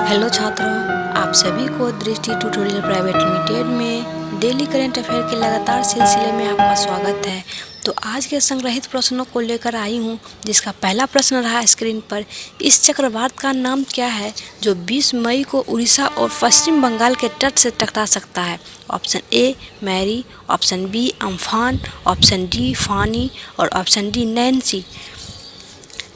Hello छात्रों, आप सभी को दृष्टि ट्यूटोरियल प्राइवेट लिमिटेड में डेली करंट अफेयर के लगातार सिलसिले में आपका स्वागत है। तो आज के संग्रहित प्रश्नों को लेकर आई हूँ, जिसका पहला प्रश्न रहा स्क्रीन पर। इस चक्रवात का नाम क्या है जो 20 मई को उड़ीसा और पश्चिम बंगाल के तट से टकरा सकता है? Option A Mary, option B Amphan, option D Fani और ऑप्शन डी नैन्सी।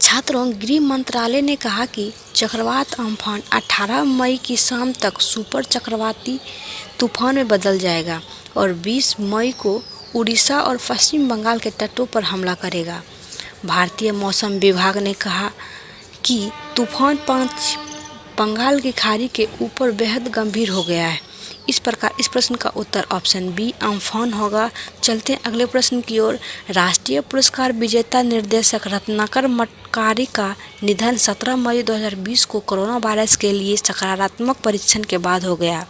छात्रों, गृह मंत्रालय ने कहा कि चक्रवात अम्फान 18 मई की शाम तक सुपर चक्रवाती तूफान में बदल जाएगा और 20 मई को उड़ीसा और पश्चिम बंगाल के तटों पर हमला करेगा। भारतीय मौसम विभाग ने कहा कि तूफान 5 बंगाल की खाड़ी के ऊपर बेहद गंभीर हो गया है। इस प्रकार इस प्रश्न का उत्तर ऑप्शन बी अम्फान होगा। चलते हैं अगले प्रश्न की ओर। राष्ट्रीय पुरस्कार विजेता निर्देशक रत्नाकर मटकारी का निधन 17 मई 2020 को कोरोना वायरस के लिए सकारात्मक परीक्षण के बाद हो गया।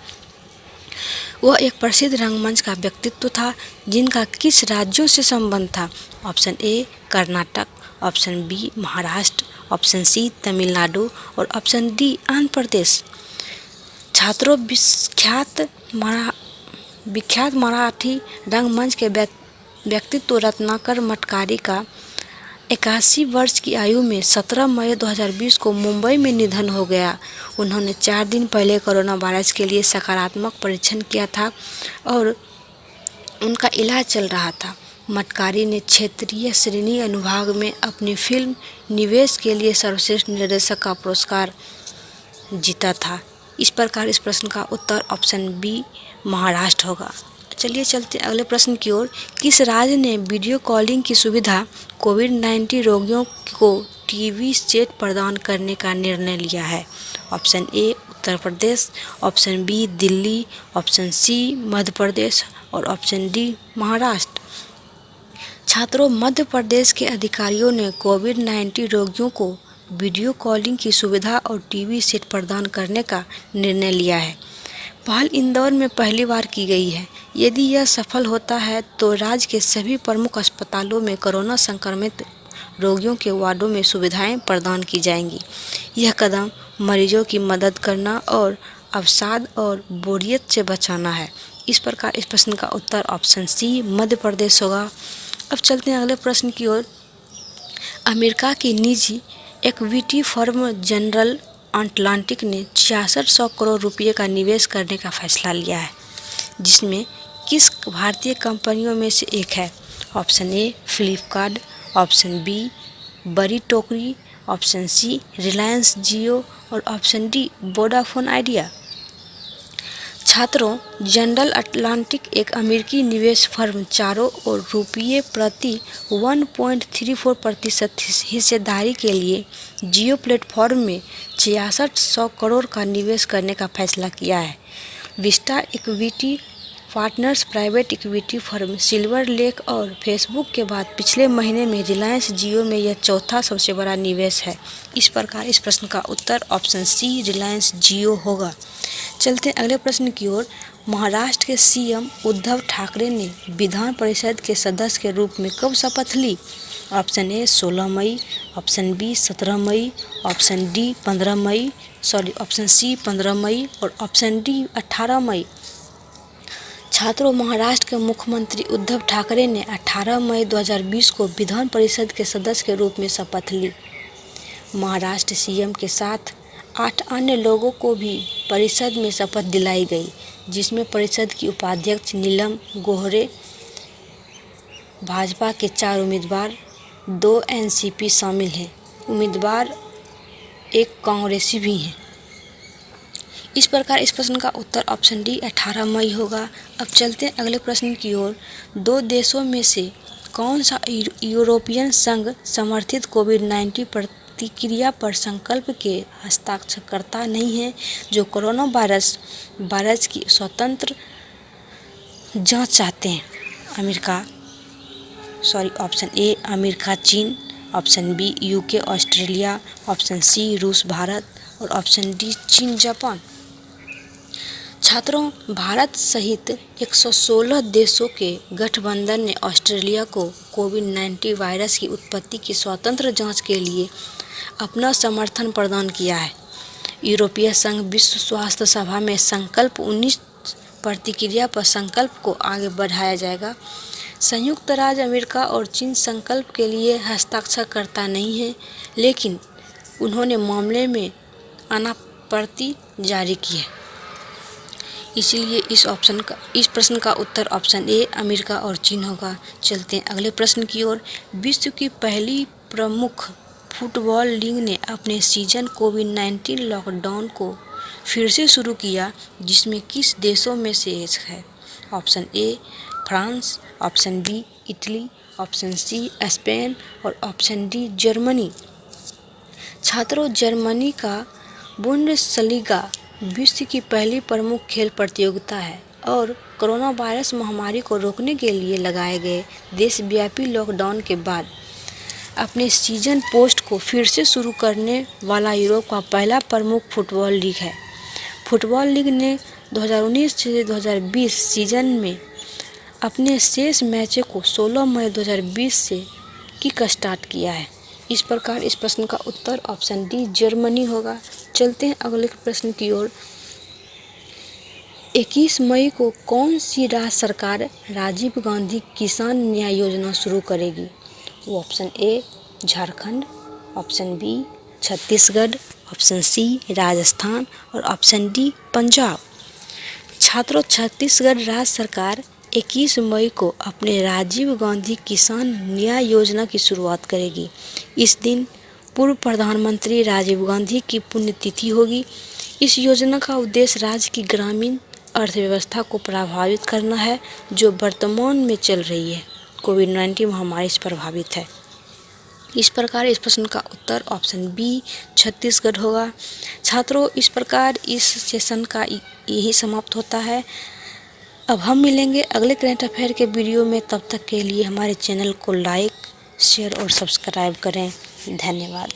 वह एक प्रसिद्ध रंगमंच का व्यक्तित्व था, जिनका किस राज्यों से संबंध था? Option A Karnataka, option B Maharashtra, option C Tamil Nadu और ऑप्शन डी आंध्र प्रदेश। छात्रों, विख्यात मराठी रंगमंच के व्यक्तित्व रत्नाकर मटकारी का 81 वर्ष की आयु में 17 मई 2020 को मुंबई में निधन हो गया। उन्होंने 4 दिन पहले कोरोना वायरस के लिए सकारात्मक परीक्षण किया था और उनका इलाज चल रहा था। मटकारी ने क्षेत्रीय श्रेणी अनुभाग में अपनी फिल्म निवेश के लिए सर्वश्रेष्ठ निर्देशक का पुरस्कार जीता था। इस प्रकार इस प्रश्न का उत्तर ऑप्शन बी महाराष्ट्र होगा। चलिए चलते अगले प्रश्न की ओर। किस राज्य ने वीडियो कॉलिंग की सुविधा कोविड-19 रोगियों को टीवी सेट प्रदान करने का निर्णय लिया है? Option A Uttar Pradesh, option B Delhi, option C Madhya Pradesh और ऑप्शन डी महाराष्ट्र। छात्रों, मध्य प्रदेश के अधिकारियों ने कोविड-19 रोगियों को वीडियो कॉलिंग की सुविधा और टीवी सेट प्रदान करने का निर्णय लिया है। पहल इंदौर में पहली बार की गई है। यदि यह सफल होता है तो राज्य के सभी प्रमुख अस्पतालों में कोरोना संक्रमित रोगियों के वार्डों में सुविधाएं प्रदान की जाएंगी। यह कदम मरीजों की मदद करना और अवसाद और बोरियत से बचाना है। इस प्रकार इस प्रश्न का उत्तर ऑप्शन सी मध्य प्रदेश होगा। अब चलते हैं अगले प्रश्न की ओर। अमेरिका की निजी इक्विटी फर्म जनरल अटलांटिक ने 6600 करोड़ रुपये का निवेश करने का फैसला लिया है, जिसमें किस भारतीय कंपनियों में से एक है? Option A Flipkart, option B बड़ी टोकरी, ऑप्शन सी रिलायंस जियो और ऑप्शन डी वोडाफोन आइडिया। छात्रों, जनरल अटलांटिक एक अमेरिकी निवेश फर्म चारों ओर रुपये प्रति 1.34% हिस्सेदारी के लिए जियो प्लेटफॉर्म में 6600 करोड़ का निवेश करने का फैसला किया है। Vista equity partners private equity firm silver lake और फेसबुक के बाद पिछले महीने में रिलायंस जियो में यह चौथा सबसे बड़ा निवेश है। इस प्रकार इस प्रश्न का उत्तर ऑप्शन सी रिलायंस जियो होगा। चलते हैं अगले प्रश्न की ओर। महाराष्ट्र के सीएम उद्धव ठाकरे ने विधान परिषद के सदस्य के रूप में कब शपथ ली? ऑप्शन ए 16 मई, ऑप्शन बी 17 मई, ऑप्शन डी 15 मई, ऑप्शन सी 15 मई और ऑप्शन डी 18 मई। छात्रों, महाराष्ट्र के मुख्यमंत्री उद्धव ठाकरे ने 18 मई 2020 को विधान परिषद के सदस्य के रूप में शपथ ली। महाराष्ट्र सीएम के साथ 8 अन्य लोगों को भी परिषद में शपथ दिलाई गई, जिसमें परिषद की उपाध्यक्ष नीलम गोहरे, भाजपा के 4 उम्मीदवार, 2 एनसीपी शामिल हैं। उम्मीदवार एक कांग्रेसी भी हैं। इस प्रकार इस प्रश्न का उत्तर ऑप्शन डी 18 मई होगा। अब चलते हैं अगले प्रश्न की ओर। 2 देशों में से कौन सा यूरोपियन संघ समर्थित कोविड-19 प्रतिक्रिया पर संकल्प के हस्ताक्षरकर्ता नहीं है, जो कोरोना वायरस की स्वतंत्र जांच चाहते हैं? ऑप्शन ए अमेरिका चीन, option B UK Australia, option C रूस भारत और ऑप्शन डी चीन जापान। छात्रों, भारत सहित 116 देशों के गठबंधन ने ऑस्ट्रेलिया को कोविड-19 वायरस की उत्पत्ति की स्वतंत्र जांच के लिए अपना समर्थन प्रदान किया है। यूरोपीय संघ विश्व स्वास्थ्य सभा में संकल्प 19 प्रतिक्रिया पर संकल्प को आगे बढ़ाया जाएगा। संयुक्त राज्य अमेरिका और चीन संकल्प के लिए हस्ताक्षरकर्ता नहीं है, लेकिन उन्होंने मामले में अनापत्ति जारी की है। इसीलिए इस प्रश्न का उत्तर ऑप्शन ए अमेरिका और चीन होगा। चलते हैं अगले प्रश्न की ओर। विश्व की पहली प्रमुख फुटबॉल लीग ने अपने सीजन कोविड-19 लॉकडाउन को फिर से शुरू किया, जिसमें किस देशों में से एक है? Option A France, option B Italy, option C Spain और ऑप्शन डी जर्मनी। छात्रों, जर्मनी का बुंडेसलीगा विश्व की पहली प्रमुख खेल प्रतियोगिता है और कोरोना वायरस महामारी को रोकने के लिए लगाए गए देशव्यापी लॉकडाउन के बाद अपने सीजन पोस्ट को फिर से शुरू करने वाला यूरोप का पहला प्रमुख फुटबॉल लीग है। फुटबॉल लीग ने 2019 से 2020 सीजन में अपने शेष मैचों को 16 मई 2020 से किक स्टार्ट किया है। इस प्रकार इस प्रश्न का उत्तर ऑप्शन डी जर्मनी होगा। चलते हैं अगले प्रश्न की ओर। 21 मई को कौन सी राज्य सरकार राजीव गांधी किसान न्याय योजना शुरू करेगी? वो option A Jharkhand, option B Chhattisgarh, option C Rajasthan और ऑप्शन डी पंजाब। छात्रों, छत्तीसगढ़ राज्य सरकार 21 मई को अपने राजीव गांधी किसान न्याय योजना की शुरुआत करेगी। इस दिन पूर्व प्रधानमंत्री राजीव गांधी की पुण्यतिथि होगी। इस योजना का उद्देश्य राज्य की ग्रामीण अर्थव्यवस्था को प्रभावित करना है, जो वर्तमान में चल रही है कोविड-19 महामारी से प्रभावित है। इस प्रकार इस प्रश्न का उत्तर ऑप्शन बी छत्तीसगढ़ होगा। छात्रों, इस प्रकार इस सेशन का यही समाप्त होता है। अब हम मिलेंगे अगले करंट अफेयर के वीडियो में। तब तक के लिए हमारे चैनल को लाइक, शेयर और सब्सक्राइब करें। धन्यवाद।